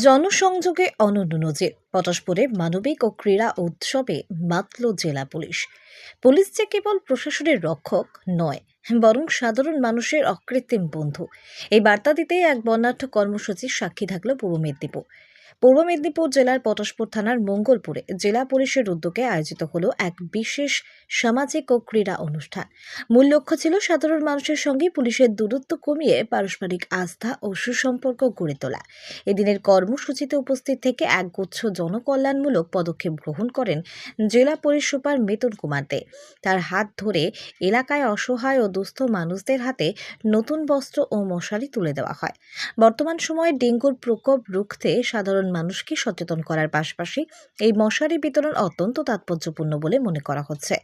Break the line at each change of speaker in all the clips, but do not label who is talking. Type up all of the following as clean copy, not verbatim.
জনসংযোগে অনন্য নজির পটাশপুরে মানবিক ও ক্রীড়া উৎসবে মাতল জেলা পুলিশ। পুলিশ যে কেবল প্রশাসনের রক্ষক নয়, বরং সাধারণ মানুষের অকৃত্রিম বন্ধু। এই বার্তা দিতে এক বর্ণাঢ্য কর্মসূচির সাক্ষী থাকল পূর্ব মেদিনীপুর জেলার পটাশপুর থানার মঙ্গলপুরে জেলা পুলিশের উদ্যোগে আয়োজিত হলো এক বিশেষ সামাজিক ও ক্রীড়া অনুষ্ঠান। মূল লক্ষ্য ছিল সাধারণ মানুষের সঙ্গে পুলিশের দূরত্ব কমিয়ে পারস্পরিক আস্থা ও সুসম্পর্ক গড়ে তোলা। এদিনের কর্মসূচিতে উপস্থিত থেকে একগুচ্ছ জনকল্যাণমূলক পদক্ষেপ গ্রহণ করেন জেলা পুলিশ সুপার মিতুন কুমার দে। তার হাত ধরে এলাকায় অসহায় ও দুস্থ মানুষদের হাতে নতুন বস্ত্র ও মশারি তুলে দেওয়া হয়। বর্তমান সময়ে ডেঙ্গুর প্রকোপ রুখতে সাধারণ মানুষকে সচেতন করার পাশাপাশি এই মশারি বিতরণ অত্যন্ত তাৎপর্যপূর্ণ বলে মনে করা হচ্ছে।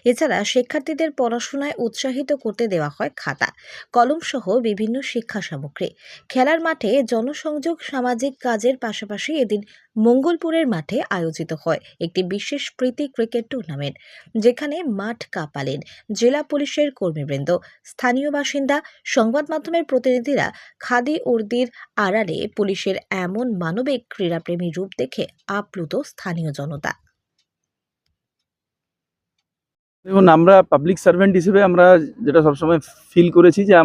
এছাড়া শিক্ষার্থীদের পড়াশোনায় উৎসাহিত করতে দেওয়া হয় খাতা, কলম সহ বিভিন্ন শিক্ষা সামগ্রী। খেলার মাঠে জনসংযোগ, সামাজিক কাজের পাশাপাশি এদিন মঙ্গলপুরের মাঠে আয়োজিত হয় একটি বিশেষ প্রীতি ক্রিকেট টুর্নামেন্ট, যেখানে মাঠ কাঁপালেন জেলা পুলিশের কর্মীবৃন্দ, স্থানীয় বাসিন্দা, সংবাদ মাধ্যমের প্রতিনিধিরা। খাদি উর্দির আড়ালে পুলিশের এমন মানবিক ক্রীড়াপ্রেমী রূপ দেখে আপ্লুত স্থানীয় জনতা।
দেখুন, আমরা পাবলিক সার্ভেন্ট হিসেবে আমরা যেটা সবসময় ফিল করেছি যে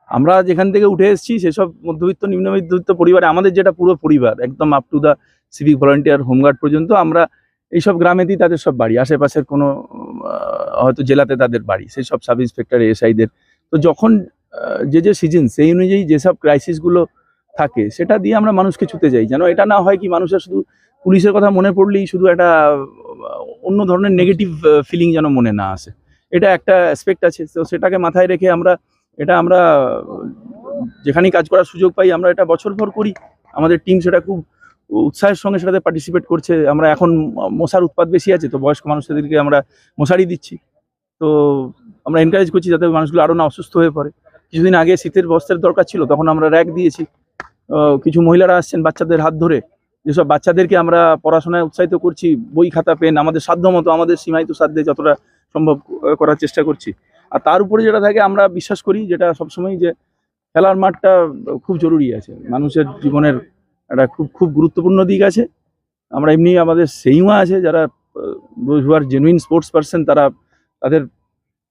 আমরা যেখান থেকে উঠে এসেছি সেসব মধ্যবিত্ত নিম্ন মধ্যবিত্ত পরিবারে আমাদের যেটা পুরো পরিবার একদম up to the civic volunteer home guard পর্যন্ত আমরা এইসব গ্রামেতেই তাদের সব বাড়ি, আশেপাশের কোনো হয়তো জেলাতে তাদের বাড়ি, সেই সব সাব ইন্সপেক্টর এসআইদের। তো যখন যে সিজন সেই অনুযায়ী যেসব ক্রাইসিসগুলো থাকে সেটা দিয়ে আমরা মানুষকে ছুতে যাই, যেন এটা না হয় কি মানুষের শুধু পুলিশের কথা মনে পড়লেই শুধু একটা অন্য ধরনের নেগেটিভ ফিলিং যেন মনে না আসে। এটা একটা অ্যাসপেক্ট আছে, তো সেটাকে মাথায় রেখে আমরা যেখানেই কাজ করার সুযোগ পাই আমরা এটা বছরভর করি। আমাদের টিম সেটা খুব উৎসাহের সঙ্গে সেটাতে পার্টিসিপেট করছে। আমরা এখন মশার উৎপাত বেশি আছে, তো বয়স্ক মানুষদেরকে আমরা মশারি দিচ্ছি। তো আমরা এনকারেজ করছি যাতে মানুষগুলো আরও না অসুস্থ হয়ে পড়ে। কিছুদিন আগে শীতের বস্ত্রের দরকার ছিল, তখন আমরা র্যাক দিয়েছি। কিছু মহিলারা আসছেন বাচ্চাদের হাত ধরে, যেসব বাচ্চাদেরকে আমরা পড়াশোনায় উৎসাহিত করছি, বই খাতা পেন আমাদের সাধ্য মতো, আমাদের সীমায়িত সাধ্যে যতটা সম্ভব করার চেষ্টা করছি। আর তার উপরে যেটা থাকে, আমরা বিশ্বাস করি যেটা সবসময়, যে খেলার মাঠটা খুব জরুরি আছে মানুষের জীবনের, একটা খুব গুরুত্বপূর্ণ দিক আছে। আমরা এমনি আমাদের সেইমা আছে যারা হু আর জেনুইন স্পোর্টস পার্সন, তাদের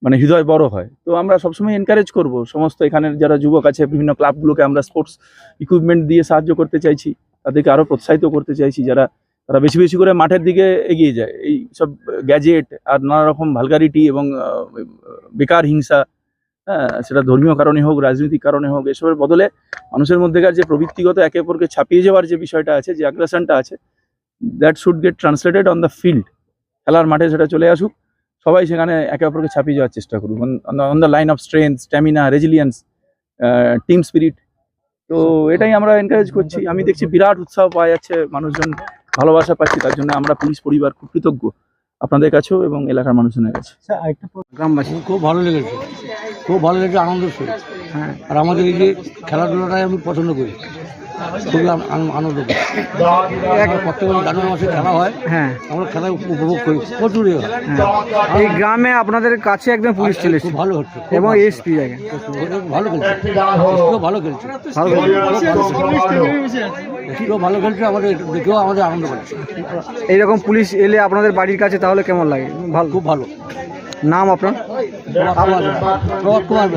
মানে হৃদয় বড় হয়। তো আমরা সবসময় এনকারেজ করব সমস্ত এখানের যারা যুবক আছে, বিভিন্ন ক্লাবগুলোকে আমরা স্পোর্টস ইকুইপমেন্ট দিয়ে সাহায্য করতে চাইছি, তাদেরকে আরও প্রোৎসাহিত করতে চাইছি, তারা বেশি বেশি করে মাঠের দিকে এগিয়ে যায়। এই সব গ্যাজেট আর নানা রকম ভালগারিটি এবং বেকার হিংসা, সেটা ধর্মীয় কারণে হোক, রাজনৈতিক কারণে হোক, এসবের বদলে মানুষের মধ্যেকার যে প্রবৃত্তিগত একে অপরকে ছাপিয়ে যাওয়ার যে বিষয়টা আছে, যে অ্যাগ্রেশনটা আছে, that should get translated on the field. খেলার মাঠে সেটা চলে আসুক, সবাই সেখানে একে অপরকে ছাপিয়ে যাওয়ার চেষ্টা করুক on the line of strength, stamina, resilience, team spirit. তো এটাই আমরা এনকারেজ করছি। আমি দেখছি বিরাট উৎসাহ পাওয়া যাচ্ছে, মানুষজন ভালোবাসা পাচ্ছি, তার জন্য আমরা পুলিশ পরিবার খুব কৃতজ্ঞ আপনাদের কাছেও এবং এলাকার মানুষজনের কাছে।
গ্রামবাসী খুব ভালো লেগেছে, আনন্দের সহিত। হ্যাঁ, আর আমাদের এই যে খেলাধুলাটাই আমি পছন্দ করি, খুবই আনন্দ করি। প্রত্যেক জানুয়ারি মাসে খেলা হয়, হ্যাঁ, আমরা খেলা উপভোগ করি, প্রচুর।
এই গ্রামে আপনাদের কাছে একদম পুলিশ চলে
খুব ভালো হচ্ছে,
এবং এসপি
ভালো খেলছে, ভালো খেলছে, ভালো খেলছে, আমাদের দেখেও আমাদের আনন্দ পাচ্ছে।
এইরকম পুলিশ এলে আপনাদের বাড়ির কাছে তাহলে কেমন লাগে? ভালো,
খুব ভালো।
নাম আপনার?
প্রভাত কুমার।